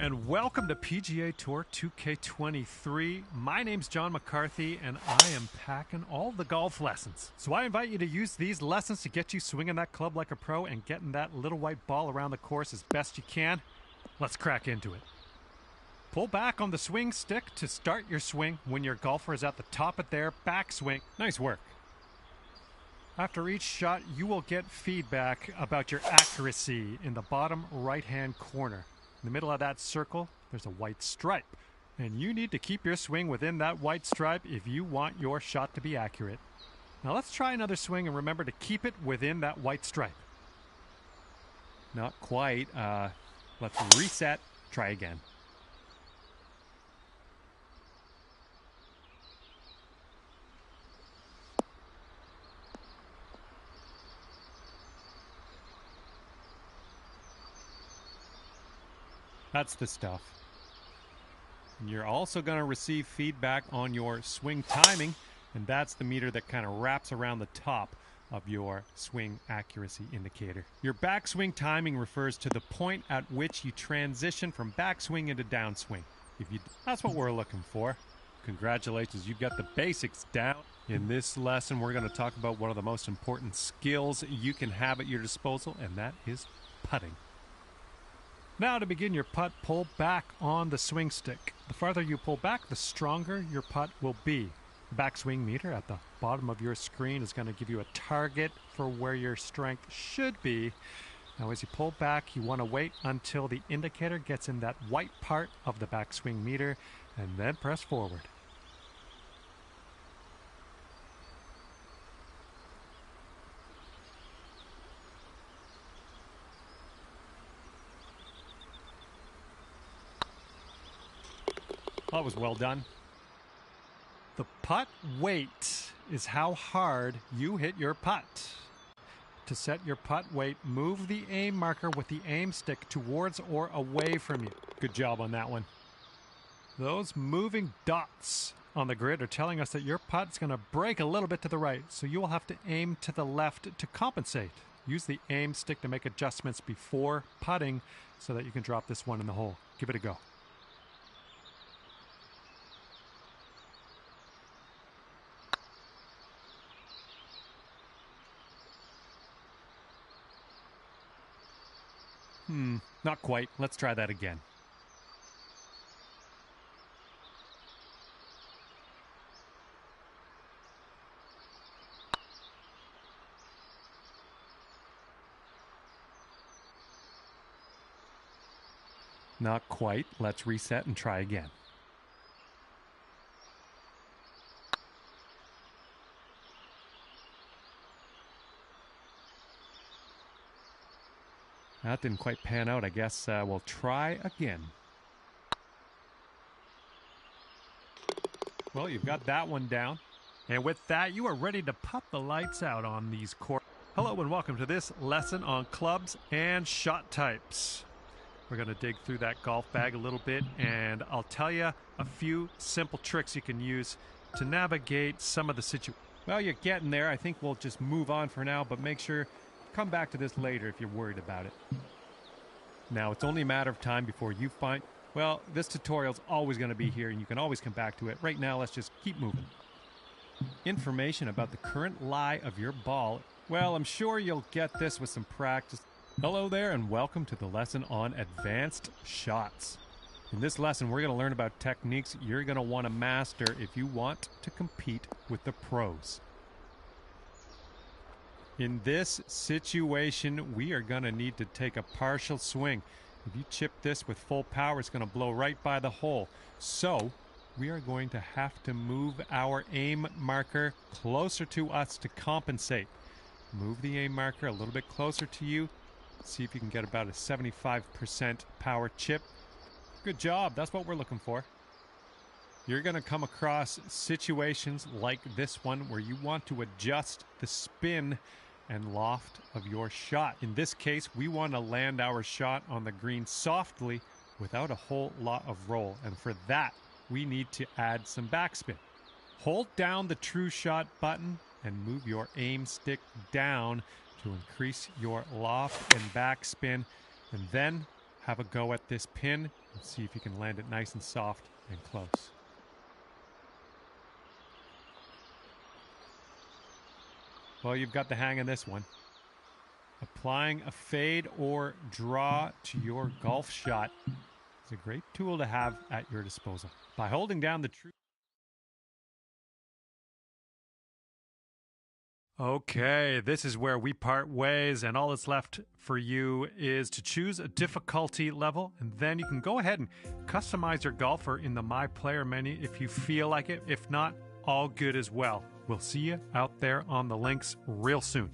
and welcome to PGA Tour 2K23. My name's John McCarthy, and I am packing all the golf lessons. So I invite you to use these lessons to get you swinging that club like a pro and getting that little white ball around the course as best you can. Let's crack into it. Pull back on the swing stick to start your swing when your golfer is at the top of their backswing. Nice work. After each shot, you will get feedback about your accuracy in the bottom right-hand corner. In the middle of that circle, there's a white stripe. And you need to keep your swing within that white stripe if you want your shot to be accurate. Now let's try another swing and remember to keep it within that white stripe. Not quite. Let's reset. Try again. That's the stuff. You're also going to receive feedback on your swing timing, and that's the meter that kind of wraps around the top of your swing accuracy indicator. Your backswing timing refers to the point at which you transition from backswing into downswing. That's what we're looking for. Congratulations, you've got the basics down. In this lesson, we're going to talk about one of the most important skills you can have at your disposal, and that is putting. Now to begin your putt, pull back on the swing stick. The farther you pull back, the stronger your putt will be. The backswing meter at the bottom of your screen is going to give you a target for where your strength should be. Now as you pull back, you want to wait until the indicator gets in that white part of the backswing meter and then press forward. That was well done. The putt weight is how hard you hit your putt. To set your putt weight, move the aim marker with the aim stick towards or away from you. Good job on that one. Those moving dots on the grid are telling us that your putt's going to break a little bit to the right, so you will have to aim to the left to compensate. Use the aim stick to make adjustments before putting so that you can drop this one in the hole. Give it a go. Not quite. Let's try that again. Not quite. Let's reset and try again. That didn't quite pan out. I guess we'll try again. Well, you've got that one down. And with that, you are ready to put the lights out on these courts. Hello and welcome to this lesson on clubs and shot types. We're going to dig through that golf bag a little bit, and I'll tell you a few simple tricks you can use to navigate some of the situations. Well, you're getting there. I think we'll just move on for now, but make sure come back to this later if you're worried about it. Now, it's only a matter of time before you find... Well, this tutorial's always going to be here, and you can always come back to it. Right now, let's just keep moving. Information about the current lie of your ball. Well, I'm sure you'll get this with some practice. Hello there, and welcome to the lesson on advanced shots. In this lesson, we're going to learn about techniques you're going to want to master if you want to compete with the pros. In this situation, we are going to need to take a partial swing. If you chip this with full power, it's going to blow right by the hole. So, we are going to have to move our aim marker closer to us to compensate. Move the aim marker a little bit closer to you. See if you can get about a 75% power chip. Good job. That's what we're looking for. You're going to come across situations like this one where you want to adjust the spin and loft of your shot. In this case, we want to land our shot on the green softly without a whole lot of roll. And for that, we need to add some backspin. Hold down the true shot button and move your aim stick down to increase your loft and backspin. And then have a go at this pin and see if you can land it nice and soft and close. Well, you've got the hang of this one. Applying a fade or draw to your golf shot is a great tool to have at your disposal. By holding down the true... Okay, this is where we part ways, and all that's left for you is to choose a difficulty level, and then you can go ahead and customize your golfer in the My Player menu if you feel like it. If not, all good as well. We'll see you out there on the links real soon.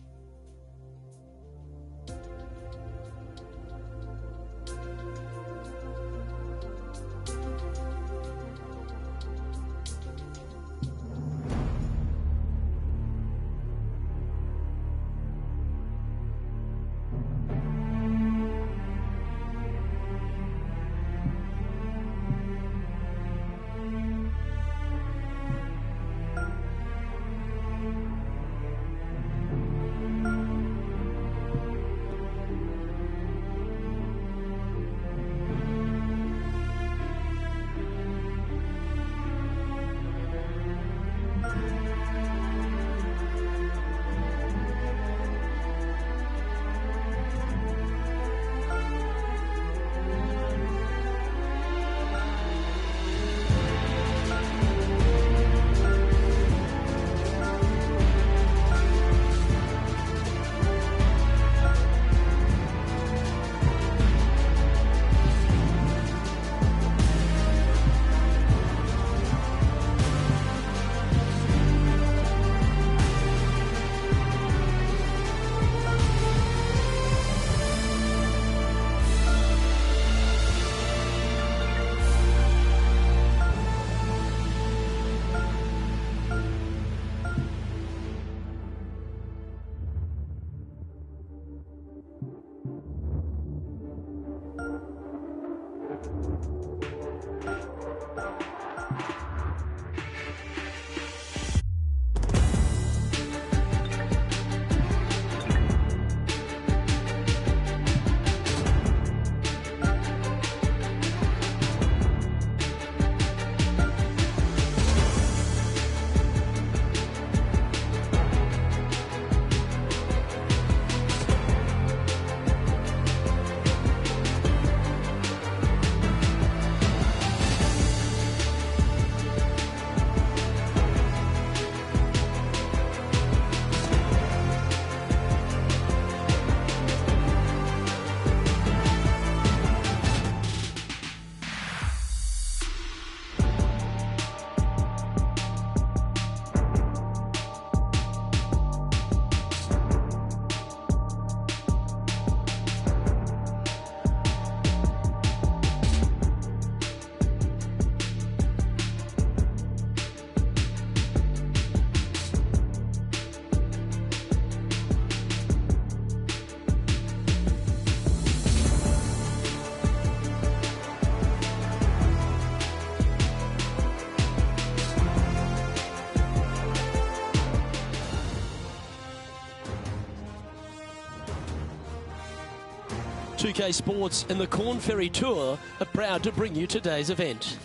UK Sports and the Corn Ferry Tour are proud to bring you today's event.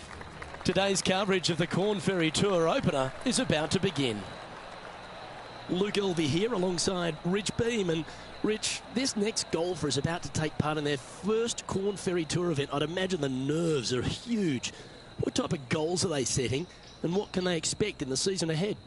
Today's coverage of the Corn Ferry Tour opener is about to begin. Luke Elvey here alongside Rich Beam. And Rich, this next golfer is about to take part in their first Corn Ferry Tour event. I'd imagine the nerves are huge. What type of goals are they setting, and what can they expect in the season ahead?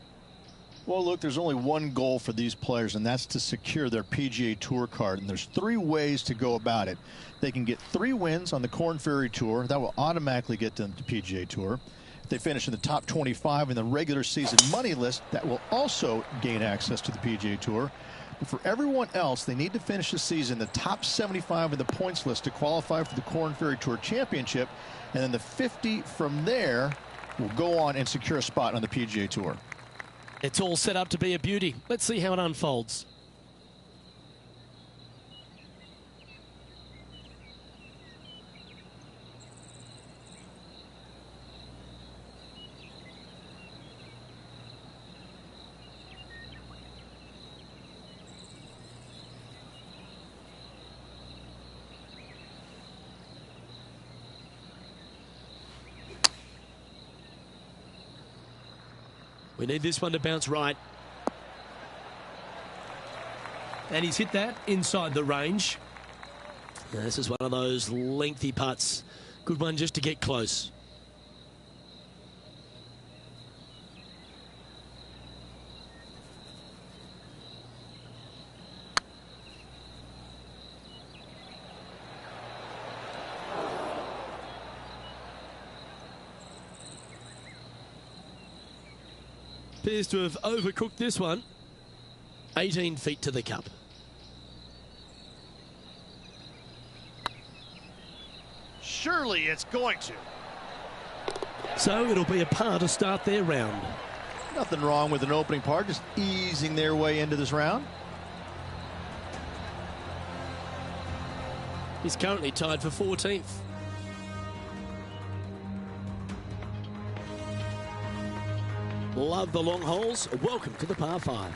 Well, look, there's only one goal for these players, and that's to secure their PGA Tour card. And there's 3 ways to go about it. They can get 3 wins on the Corn Ferry Tour. That will automatically get them to PGA Tour. If they finish in the top 25 in the regular season money list, that will also gain access to the PGA Tour. But for everyone else, they need to finish the season in the top 75 in the points list to qualify for the Corn Ferry Tour Championship. And then the 50 from there will go on and secure a spot on the PGA Tour. It's all set up to be a beauty. Let's see how it unfolds. We need this one to bounce right. And he's hit that inside the range. Now, this is one of those lengthy putts. Good one just to get close. Appears to have overcooked this one. 18 feet to the cup. Surely it's going to. So it'll be a par to start their round. Nothing wrong with an opening par, just easing their way into this round. He's currently tied for 14th. Love the long holes. Welcome to the par 5.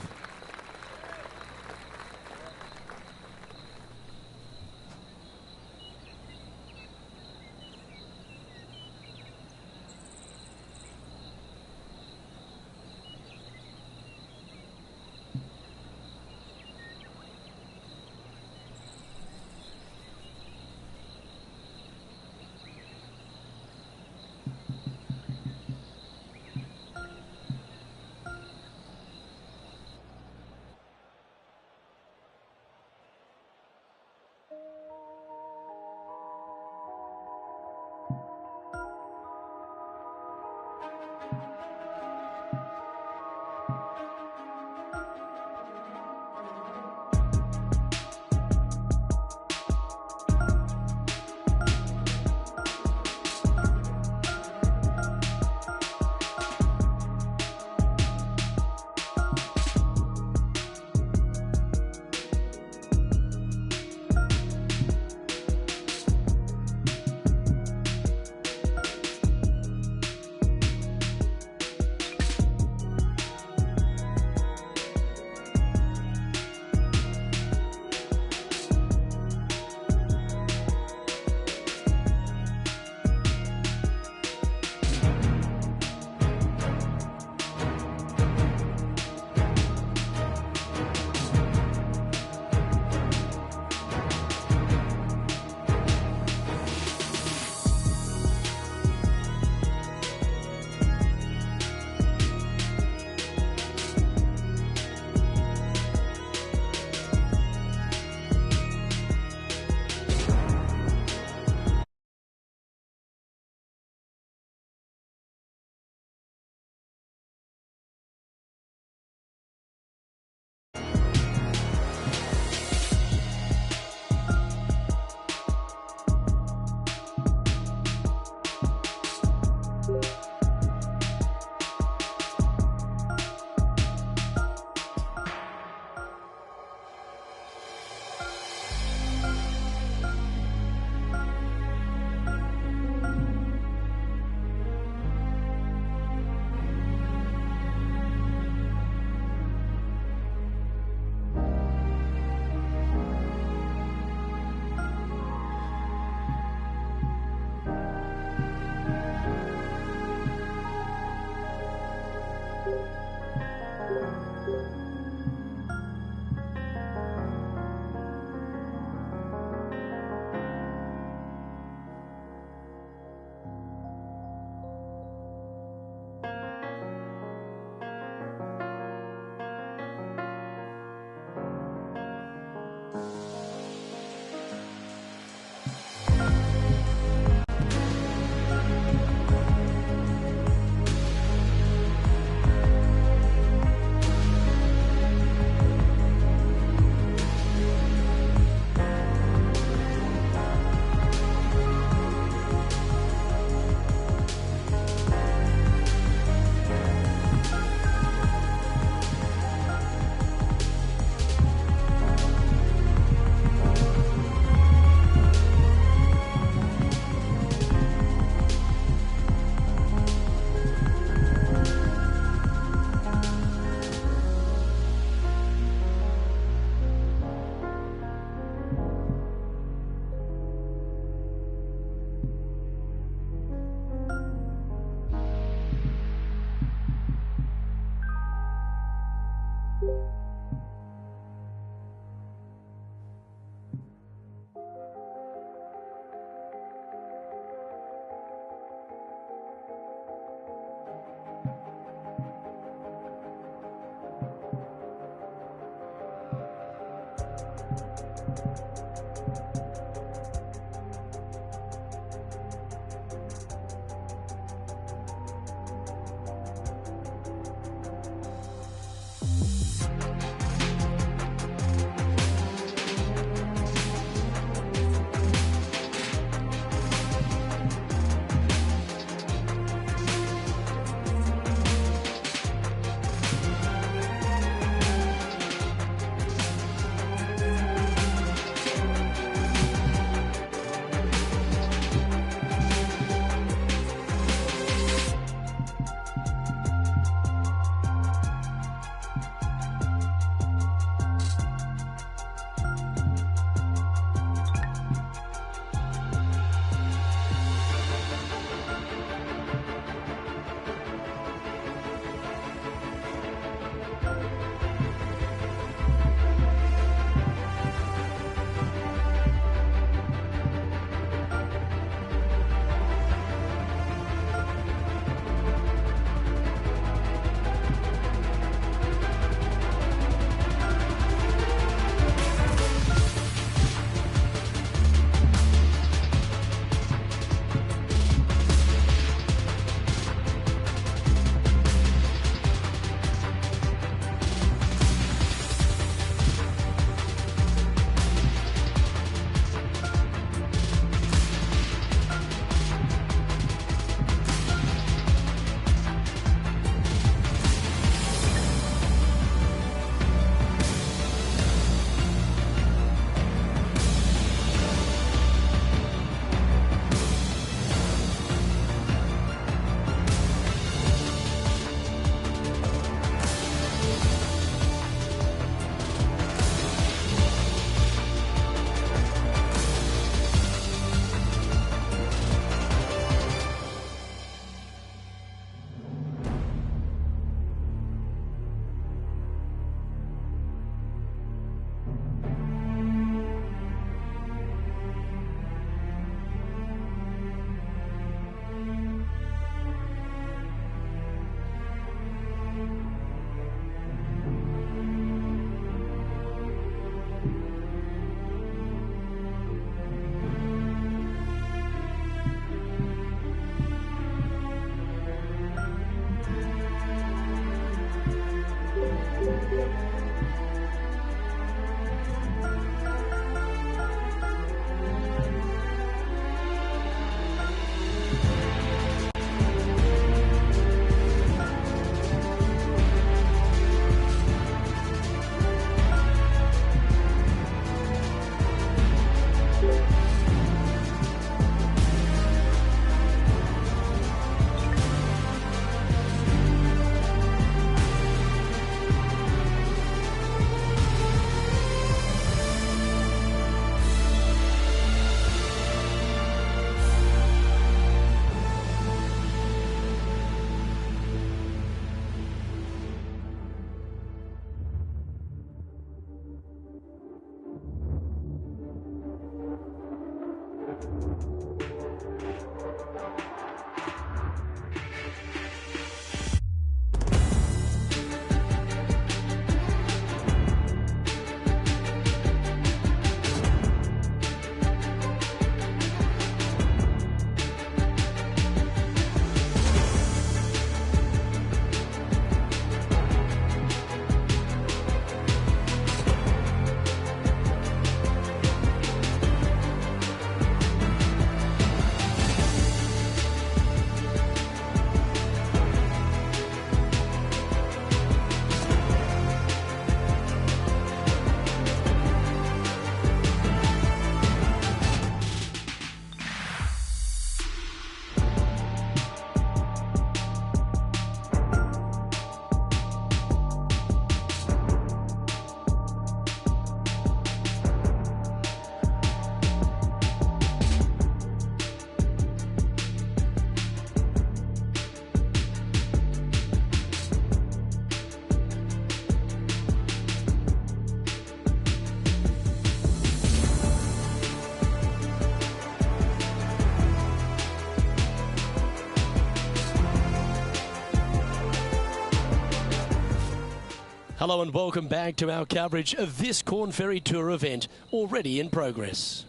Hello and welcome back to our coverage of this Corn Ferry Tour event, already in progress.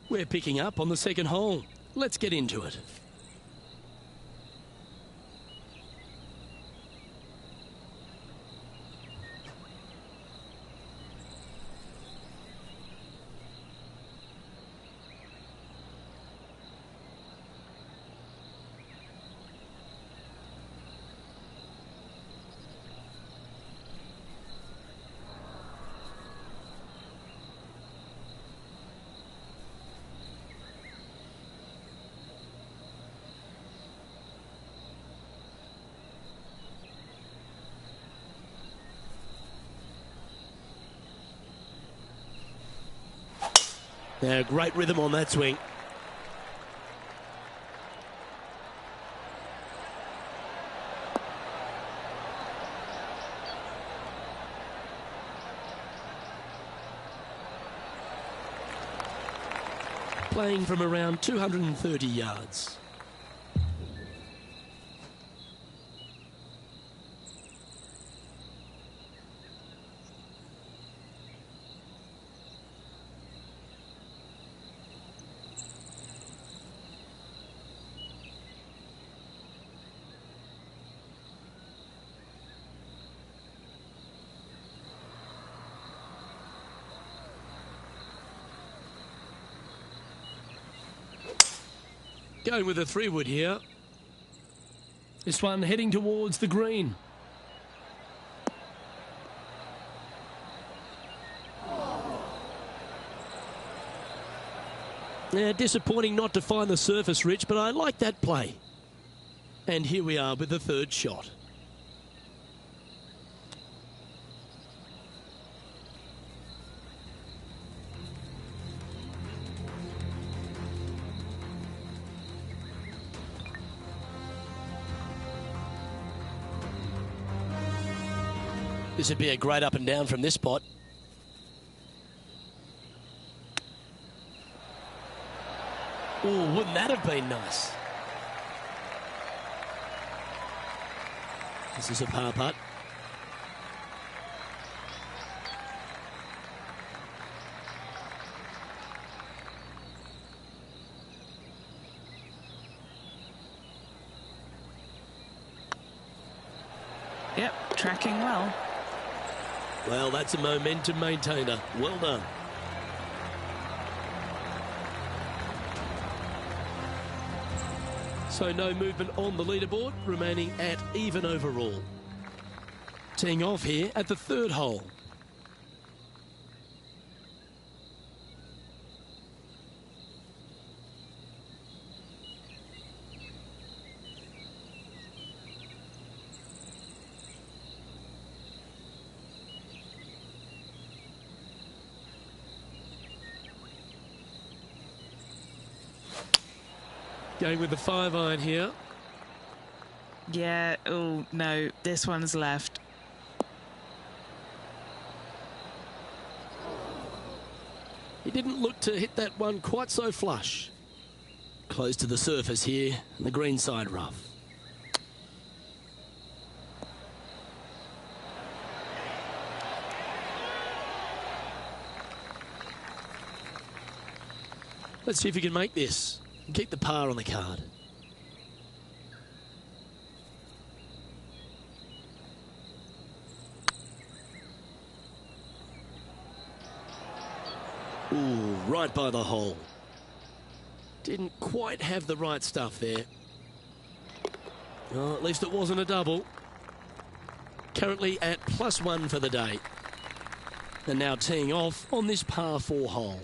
We're picking up on the second hole. Let's get into it. Now, great rhythm on that swing. Playing from around 230 yards. Going with a 3-wood here. This one heading towards the green. Yeah, disappointing not to find the surface, Rich, but I like that play. And here we are with the third shot. This would be a great up and down from this spot. Oh, wouldn't that have been nice? This is a par putt. Yep, tracking well. Well, that's a momentum maintainer. Well done. So no movement on the leaderboard, remaining at even overall. Teeing off here at the third hole. Going with the 5-iron here. Yeah, oh no, this one's left. He didn't look to hit that one quite so flush. Close to the surface here, and the green side rough. Let's see if we can make this and keep the par on the card. Ooh, right by the hole. Didn't quite have the right stuff there. Oh, at least it wasn't a double. Currently at +1 for the day. And now teeing off on this par 4 hole.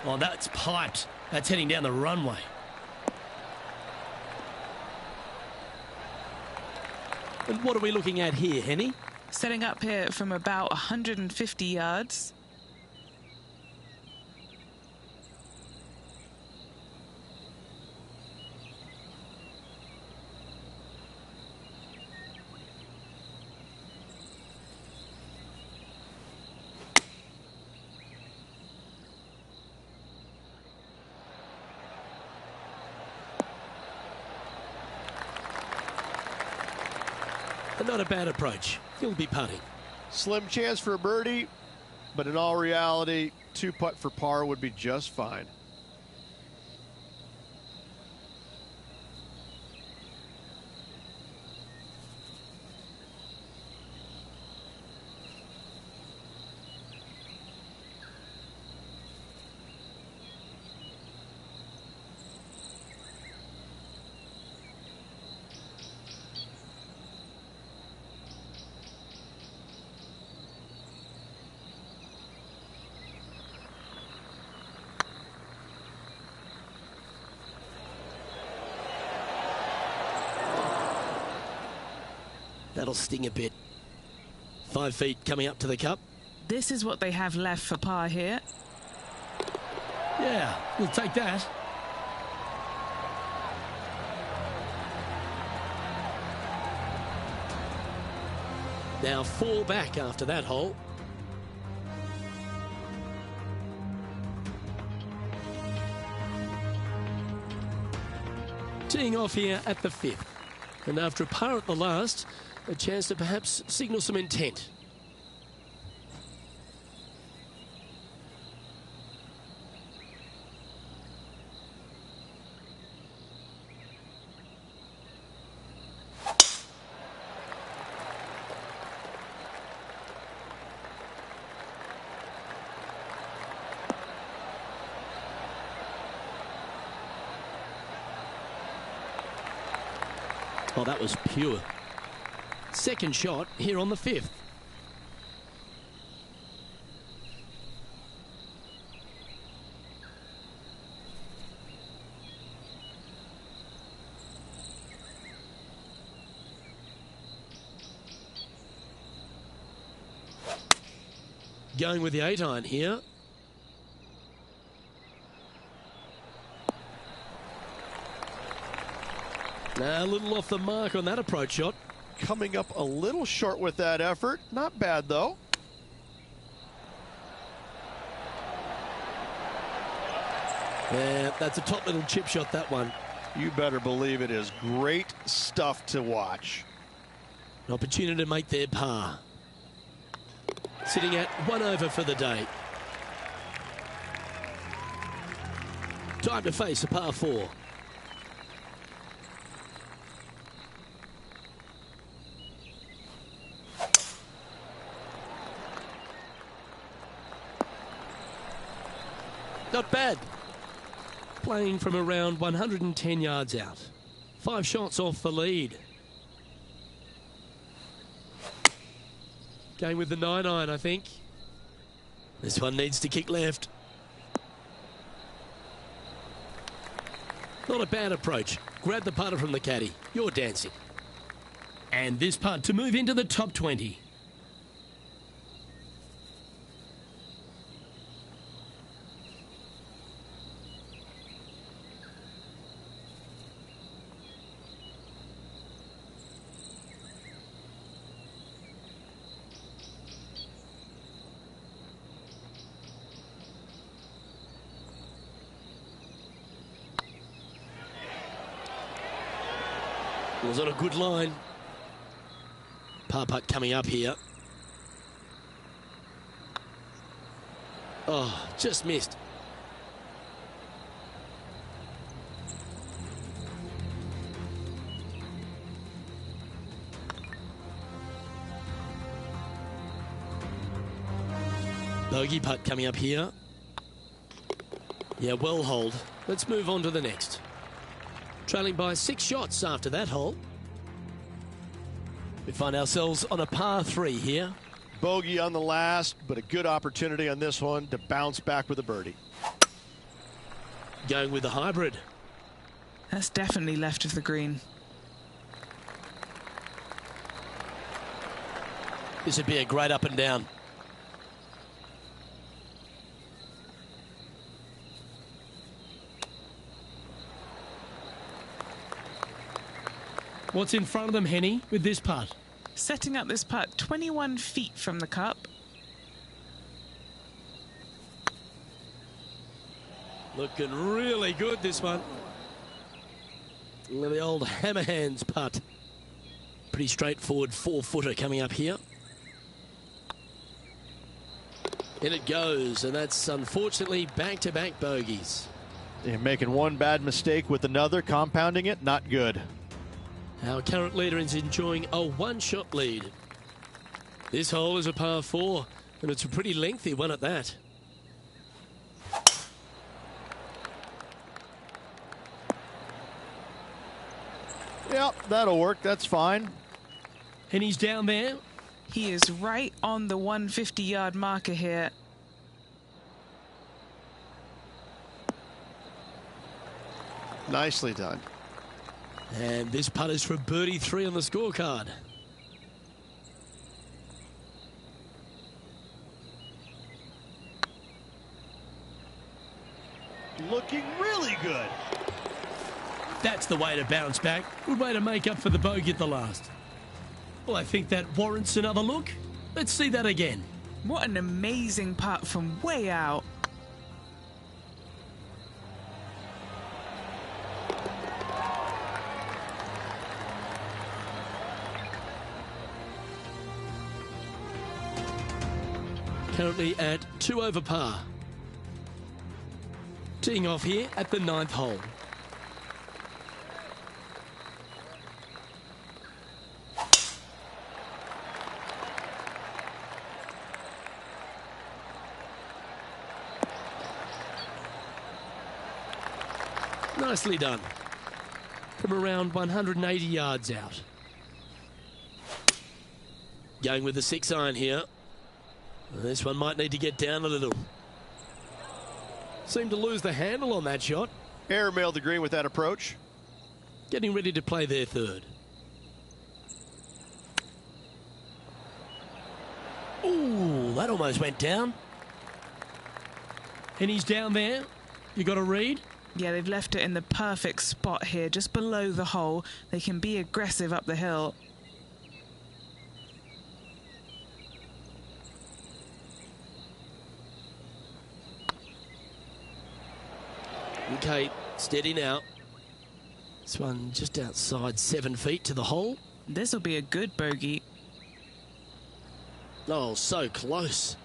Oh, that's piped. That's heading down the runway. And what are we looking at here, Henny? Setting up here from about 150 yards. and not a bad approach. He'll be putting. Slim chance for a birdie, but in all reality, 2-putt for par would be just fine. That'll sting a bit. 5 feet coming up to the cup. This is what they have left for par here. Yeah, we'll take that. Now 4 back after that hole. Teeing off here at the 5th. And after a par at the last, a chance to perhaps signal some intent. Oh, that was pure. Second shot here on the 5th. Going with the 8-iron here. Now a little off the mark on that approach shot. Coming up a little short with that effort. Not bad, though. Yeah, that's a top little chip shot, that one. You better believe it is great stuff to watch. An opportunity to make their par. Sitting at 1 over for the day. Time to face a par 4. Not bad. Playing from around 110 yards out. 5 shots off the lead. Going with the 9-iron, I think. This one needs to kick left. Not a bad approach. Grab the putter from the caddy. You're dancing. And this putt to move into the top 20. Was on a good line. Par putt coming up here. Oh, just missed. Bogey putt coming up here. Yeah, well hold. Let's move on to the next. Trailing by 6 shots after that hole. We find ourselves on a par 3 here. Bogey on the last, but a good opportunity on this one to bounce back with a birdie. Going with the hybrid. That's definitely left of the green. This would be a great up and down. What's in front of them, Henny, with this putt? Setting up this putt 21 feet from the cup. Looking really good, this one. The old hammer hands putt. Pretty straightforward 4-footer coming up here. In it goes, and that's unfortunately back-to-back bogeys. They're making one bad mistake with another, compounding it, not good. Our current leader is enjoying a one-shot lead. This hole is a par 4, and it's a pretty lengthy one at that. Yep, that'll work. That's fine. And he's down there. He is right on the 150-yard marker here. Nicely done. And this putt is for birdie 3 on the scorecard. Looking really good. That's the way to bounce back. Good way to make up for the bogey at the last. Well, I think that warrants another look. Let's see that again. What an amazing putt from way out. Currently at 2 over par. Teeing off here at the 9th hole. Nicely done. From around 180 yards out. Going with the 6-iron here. This one might need to get down a little. Seemed to lose the handle on that shot. Airmailed the green with that approach. Getting ready to play their 3rd. Ooh, that almost went down. And he's down there. You got a read? Yeah, they've left it in the perfect spot here, just below the hole. They can be aggressive up the hill. Okay, steady now. This one just outside 7 feet to the hole. This will be a good bogey. Oh, so close.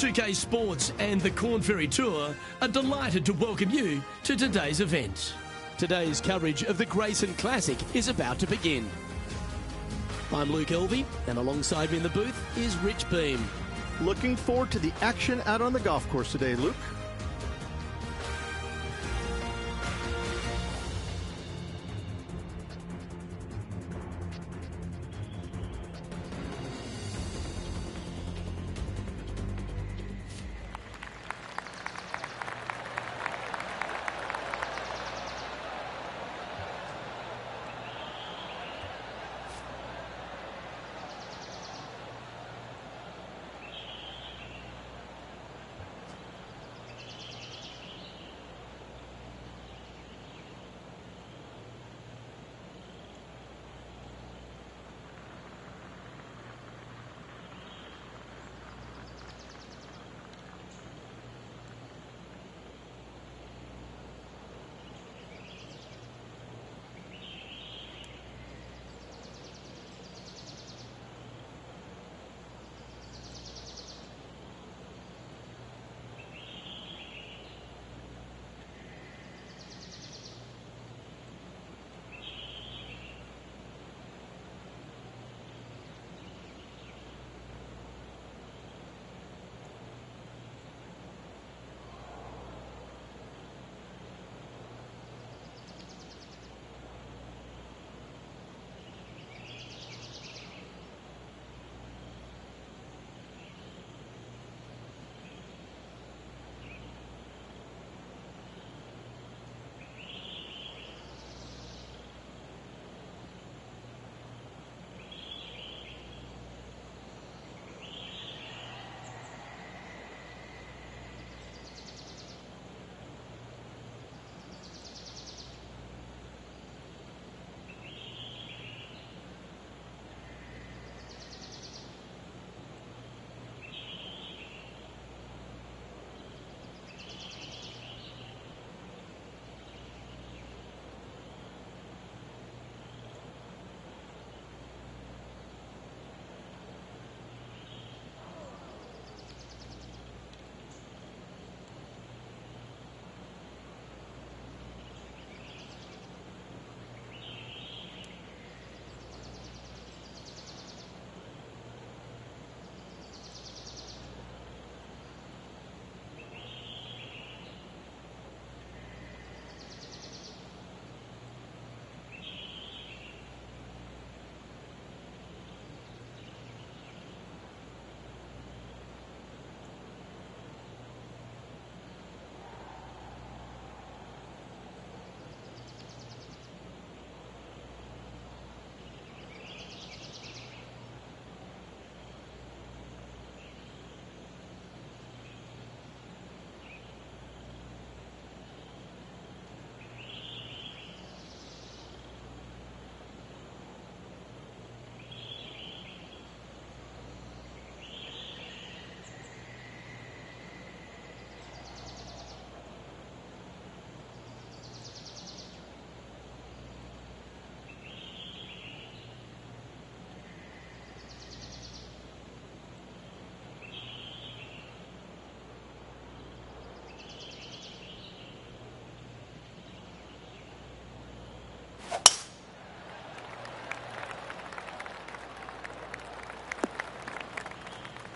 2K Sports and the Corn Ferry Tour are delighted to welcome you to today's event. Today's coverage of the Grayson Classic is about to begin. I'm Luke Elvey, and alongside me in the booth is Rich Beam. Looking forward to the action out on the golf course today, Luke.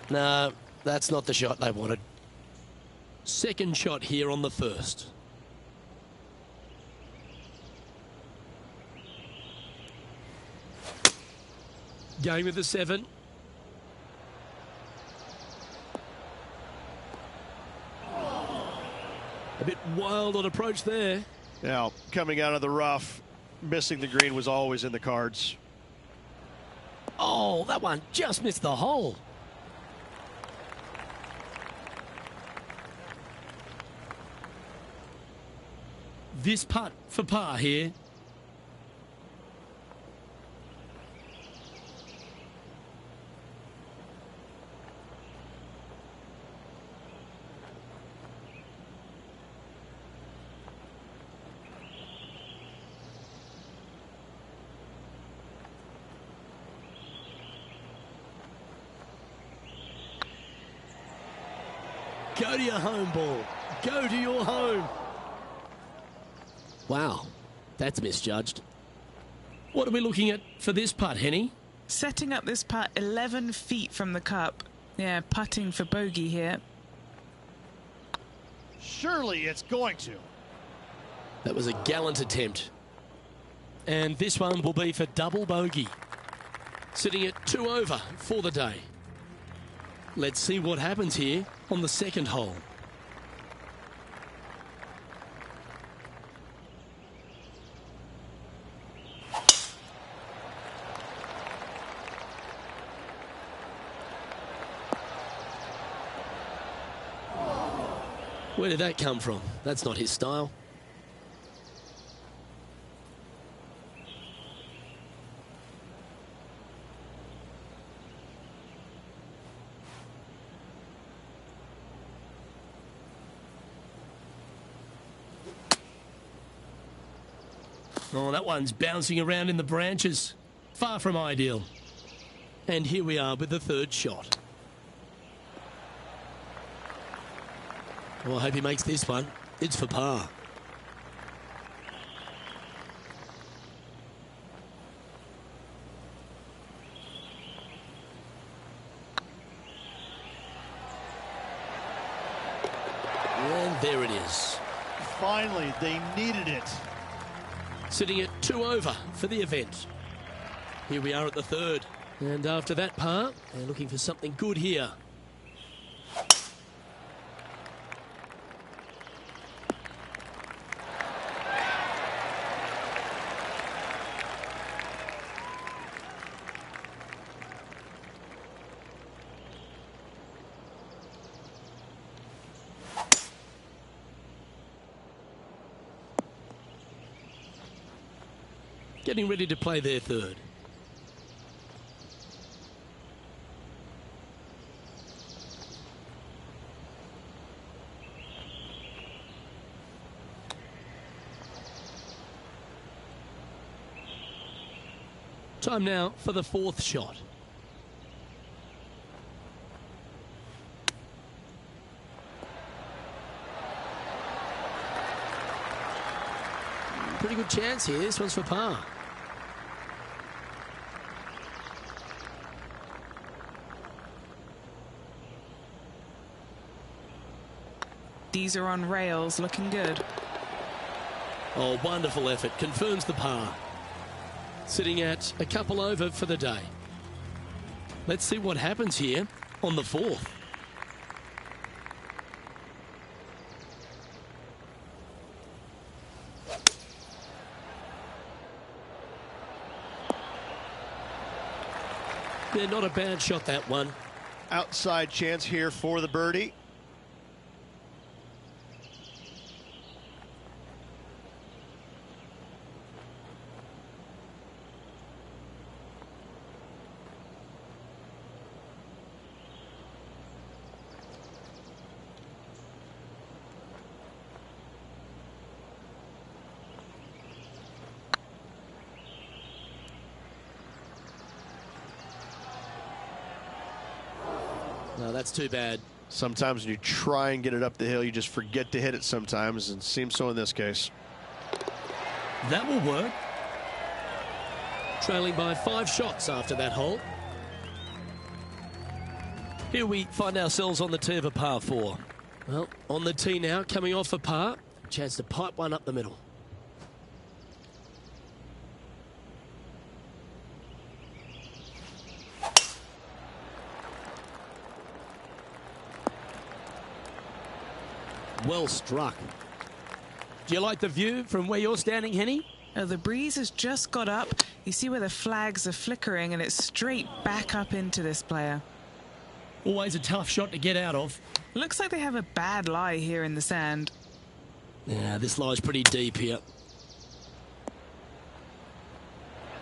No, that's not the shot they wanted. Second shot here on the first. Going with the 7. A bit wild on approach there. Now, coming out of the rough, missing the green was always in the cards. Oh, that one just missed the hole. This putt for par here. Go to your home ball. Go to your home. Wow, that's misjudged. What are we looking at for this putt, Henny? Setting up this putt 11 feet from the cup. Yeah, putting for bogey here. Surely it's going to. That was a gallant attempt. And this one will be for double bogey. Sitting at 2 over for the day. Let's see what happens here on the second hole. Where did that come from? That's not his style. Oh, that one's bouncing around in the branches. Far from ideal. And here we are with the third shot. Well, I hope he makes this one. It's for par. And there it is. Finally, they needed it. Sitting at 2 over for the event. Here we are at the third. And after that par, they're looking for something good here. Getting ready to play their third. Time now for the fourth shot. Pretty good chance here. This one's for par. These are on rails, looking good. Oh, wonderful effort. Confirms the par. Sitting at a couple over for the day. Let's see what happens here on the fourth. Yeah, not a bad shot, that one. Outside chance here for the birdie. No, that's too bad. Sometimes when you try and get it up the hill, you just forget to hit it sometimes, and it seems so in this case. That will work. Trailing by 5 shots after that hole. Here we find ourselves on the tee of a par 4. Well, on the tee now, coming off a par. Chance to pipe one up the middle. Well struck. Do you like the view from where you're standing, Henny? Oh, the breeze has just got up. You see where the flags are flickering, and it's straight back up into this player. Always a tough shot to get out of. Looks like they have a bad lie here in the sand. Yeah, this lie's pretty deep here.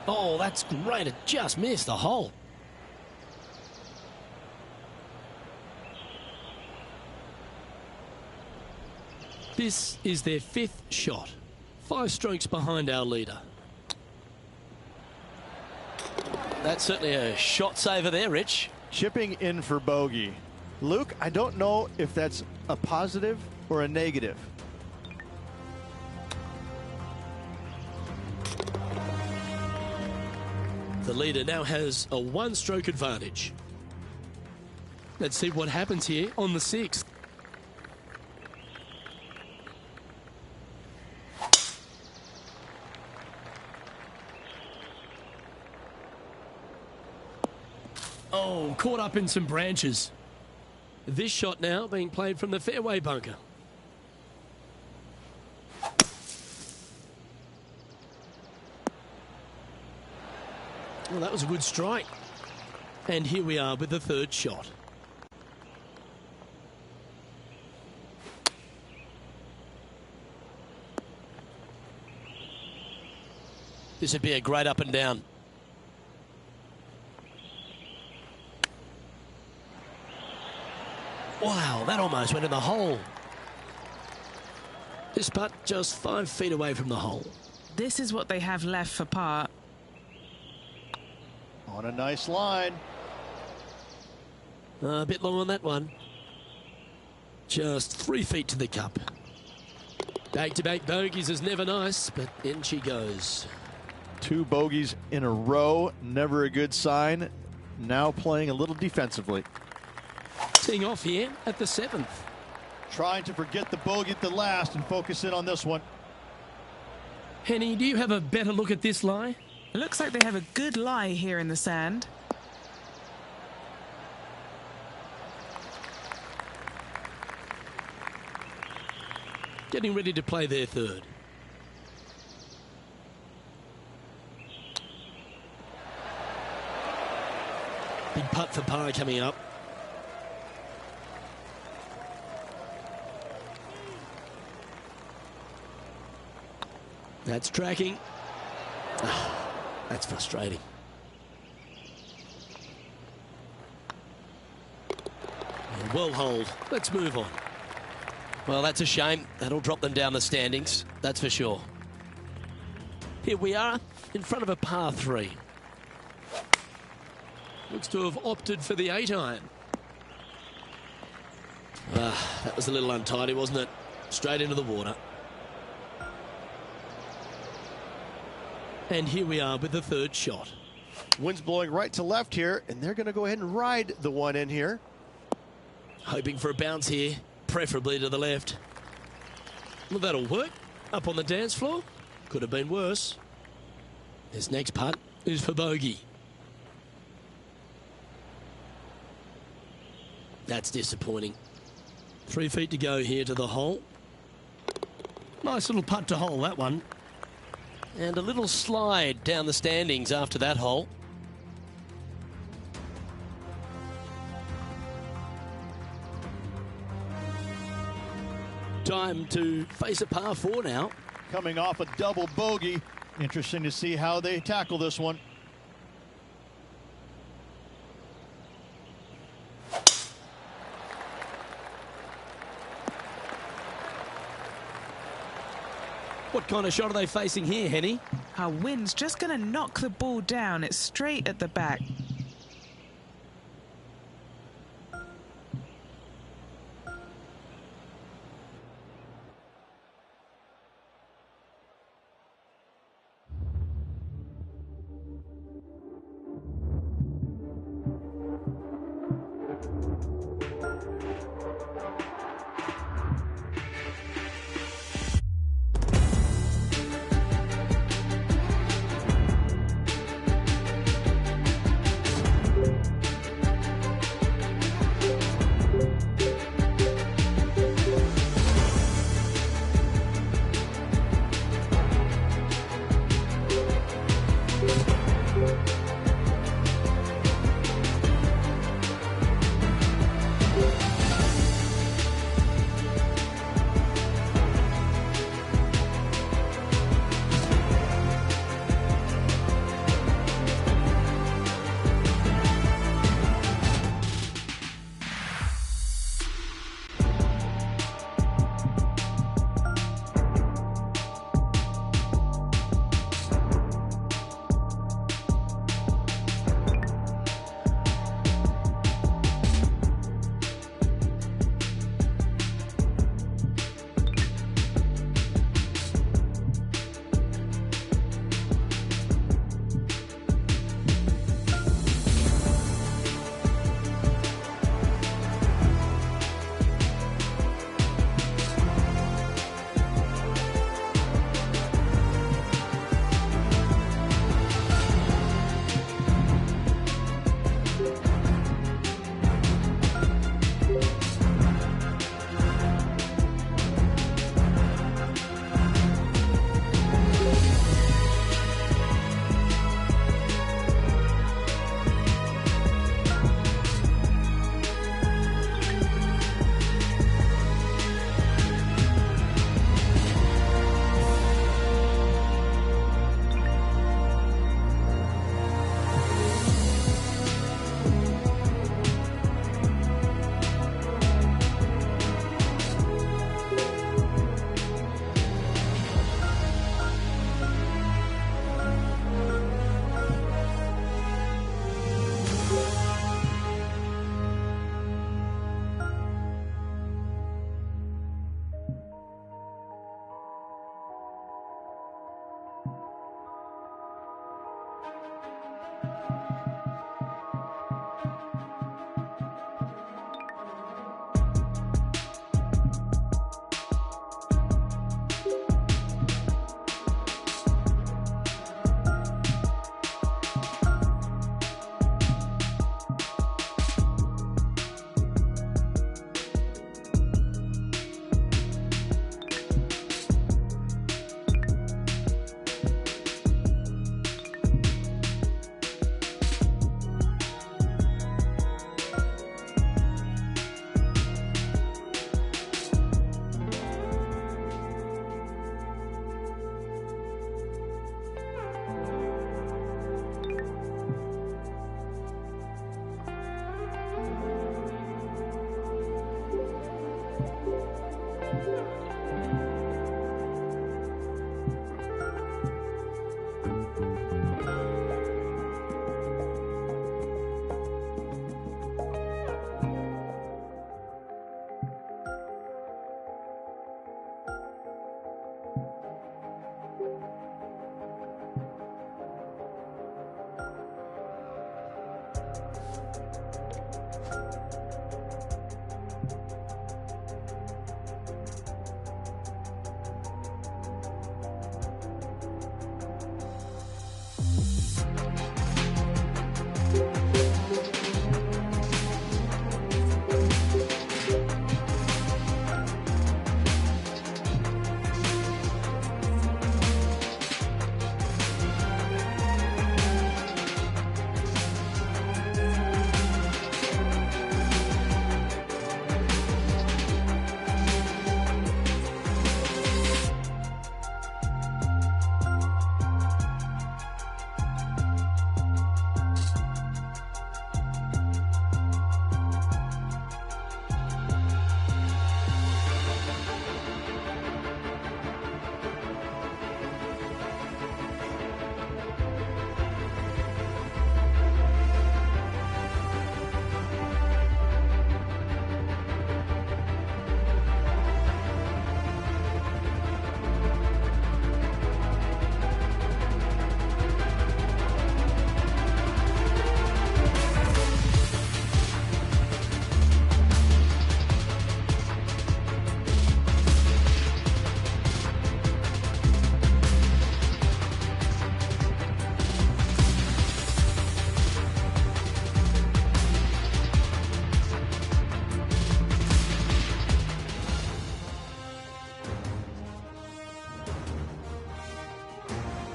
Oh, that's great. It just missed the hole. This is their 5th shot. 5 strokes behind our leader. That's certainly a shot saver there, Rich. Chipping in for bogey. Luke, I don't know if that's a positive or a negative. The leader now has a one-stroke advantage. Let's see what happens here on the 6th. Oh, caught up in some branches. This shot now being played from the fairway bunker. Well, that was a good strike. And here we are with the 3rd shot. This would be a great up and down. Wow, that almost went in the hole. This putt just 5 feet away from the hole. This is what they have left for par. On a nice line. A bit long on that one. Just 3 feet to the cup. Back-to-back bogeys is never nice, but in she goes. 2 bogeys in a row, never a good sign. Now playing a little defensively. Teeing off here at the 7th. Trying to forget the bogey at the last and focus in on this one. Henny, do you have a better look at this lie? It looks like they have a good lie here in the sand. Getting ready to play their 3rd. Big putt for par coming up. That's tracking. That's frustrating. Well holed. Let's move on. Well, that's a shame. That'll drop them down the standings, that's for sure. Here we are in front of a par 3. Looks to have opted for the 8-iron. That was a little untidy, wasn't it? Straight into the water. And here we are with the 3rd shot. Wind's blowing right to left here, and they're going to go ahead and ride the one in here. Hoping for a bounce here, preferably to the left. Well, that'll work. Up on the dance floor. Could have been worse. This next putt is for bogey. That's disappointing. 3 feet to go here to the hole. Nice little putt to hole, that one. And a little slide down the standings after that hole. Time to face a par 4 now. Coming off a double bogey. Interesting to see how they tackle this one. What kind of shot are they facing here, Henny? Our wind's just going to knock the ball down. It's straight at the back.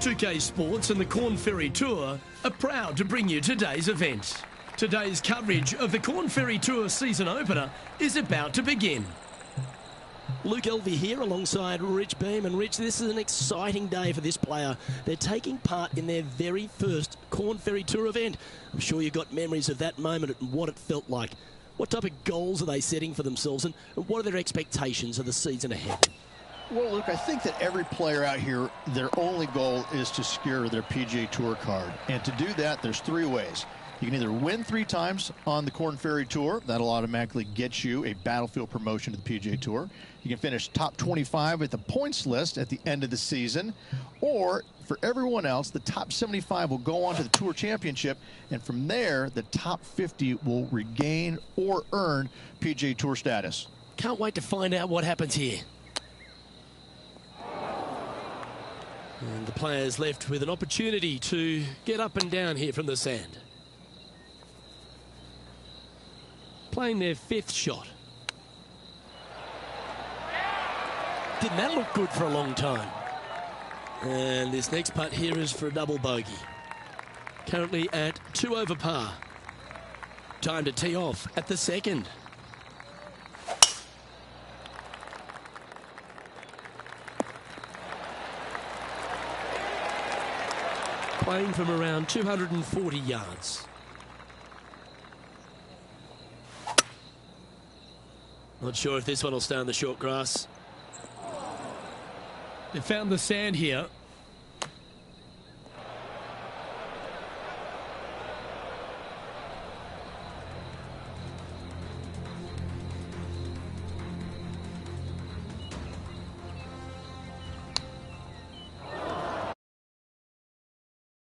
2K Sports and the Corn Ferry Tour are proud to bring you today's event. Today's coverage of the Corn Ferry Tour season opener is about to begin. Luke Elvey here alongside Rich Beam. And Rich, this is an exciting day for this player. They're taking part in their very first Corn Ferry Tour event. I'm sure you've got memories of that moment and what it felt like. What type of goals are they setting for themselves, and what are their expectations of the season ahead? Well, Luke, I think that every player out here, their only goal is to secure their PGA Tour card. And to do that, there's three ways. You can either win 3 times on the Corn Ferry Tour. That'll automatically get you a battlefield promotion to the PGA Tour. You can finish top 25 at the points list at the end of the season. Or, for everyone else, the top 75 will go on to the Tour Championship. And from there, the top 50 will regain or earn PGA Tour status. Can't wait to find out what happens here. And the players left with an opportunity to get up and down here from the sand. Playing their 5th shot. Didn't that look good for a long time? And this next putt here is for a double bogey. Currently at 2 over par. Time to tee off at the 2nd. Playing from around 240 yards. Not sure if this one will stay on the short grass. They found the sand here.